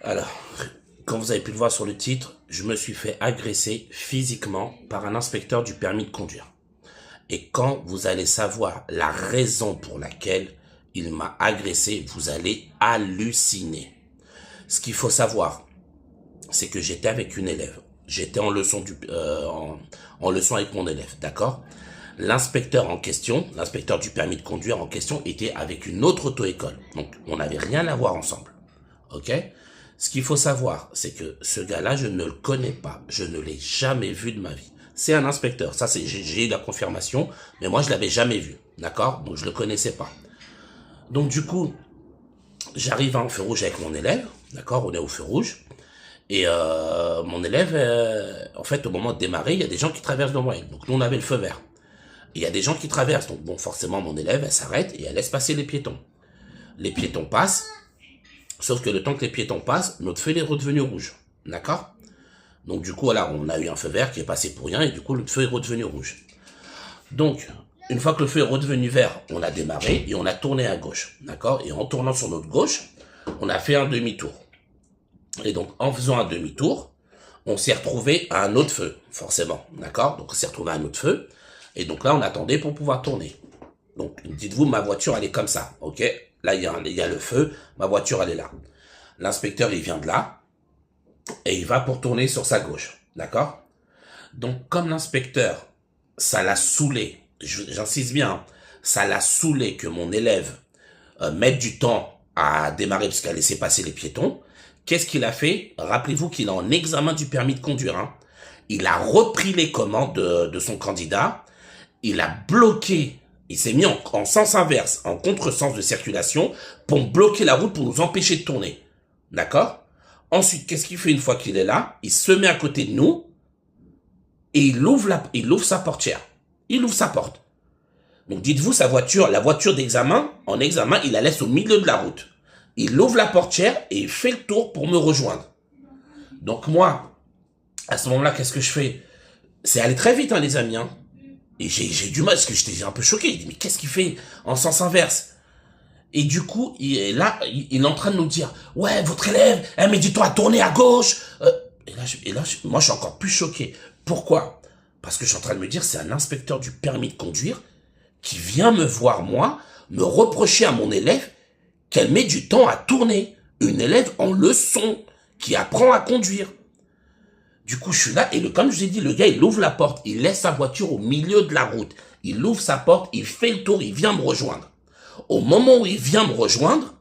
Alors, comme vous avez pu le voir sur le titre, je me suis fait agresser physiquement par un inspecteur du permis de conduire. Et quand vous allez savoir la raison pour laquelle il m'a agressé, vous allez halluciner. Ce qu'il faut savoir, c'est que j'étais avec une élève. J'étais en leçon en leçon avec mon élève, d'accord? L'inspecteur en question, l'inspecteur du permis de conduire en question, était avec une autre auto-école. Donc, on n'avait rien à voir ensemble. Ok? Ce qu'il faut savoir, c'est que ce gars-là, je ne le connais pas. Je ne l'ai jamais vu de ma vie. C'est un inspecteur. Ça, j'ai eu la confirmation, mais moi, je l'avais jamais vu. D'accord? Donc, je le connaissais pas. Donc, du coup, j'arrive en feu rouge avec mon élève. D'accord? On est au feu rouge. Et mon élève, en fait, au moment de démarrer, il y a des gens qui traversent devant elle. Donc, nous, on avait le feu vert. Il y a des gens qui traversent. Donc, bon, forcément, mon élève, elle s'arrête et elle laisse passer les piétons. Les piétons passent. Sauf que le temps que les piétons passent, notre feu est redevenu rouge. D'accord? Donc, du coup, voilà, on a eu un feu vert qui est passé pour rien et du coup, le feu est redevenu rouge. Donc, une fois que le feu est redevenu vert, on a démarré et on a tourné à gauche. D'accord? Et en tournant sur notre gauche, on a fait un demi-tour. Et donc, en faisant un demi-tour, on s'est retrouvé à un autre feu, forcément. D'accord? Donc, on s'est retrouvé à un autre feu. Et donc là, on attendait pour pouvoir tourner. Donc, dites-vous, ma voiture, elle est comme ça. Ok? Là, il y a le feu. Ma voiture, elle est là. L'inspecteur, il vient de là. Et il va pour tourner sur sa gauche. D'accord? Donc, comme l'inspecteur, ça l'a saoulé. J'insiste bien. Hein, ça l'a saoulé que mon élève mette du temps à démarrer parce qu'elle a laissé passer les piétons. Qu'est-ce qu'il a fait? Rappelez-vous qu'il est en examen du permis de conduire. Hein. Il a repris les commandes de son candidat. Il a bloqué. Il s'est mis en sens inverse, en contresens de circulation, pour bloquer la route, pour nous empêcher de tourner. D'accord? Ensuite, qu'est-ce qu'il fait une fois qu'il est là? Il se met à côté de nous et il ouvre sa portière. Il ouvre sa porte. Donc dites-vous, sa voiture, la voiture d'examen, en examen, il la laisse au milieu de la route. Il ouvre la portière et il fait le tour pour me rejoindre. Donc moi, à ce moment-là, qu'est-ce que je fais? C'est aller très vite, hein, les amis, hein. Et j'ai du mal, parce que j'étais un peu choqué. Il dit, mais qu'est-ce qu'il fait en sens inverse? Et du coup, il est en train de nous dire, ouais, votre élève, elle met du temps à tourner à gauche. Et là, moi, je suis encore plus choqué. Pourquoi? Parce que je suis en train de me dire, c'est un inspecteur du permis de conduire qui vient me voir, moi, me reprocher à mon élève qu'elle met du temps à tourner. Une élève en leçon, qui apprend à conduire. Du coup, je suis là, et comme je vous ai dit, le gars, il ouvre la porte, il laisse sa voiture au milieu de la route. Il ouvre sa porte, il fait le tour, il vient me rejoindre. Au moment où il vient me rejoindre,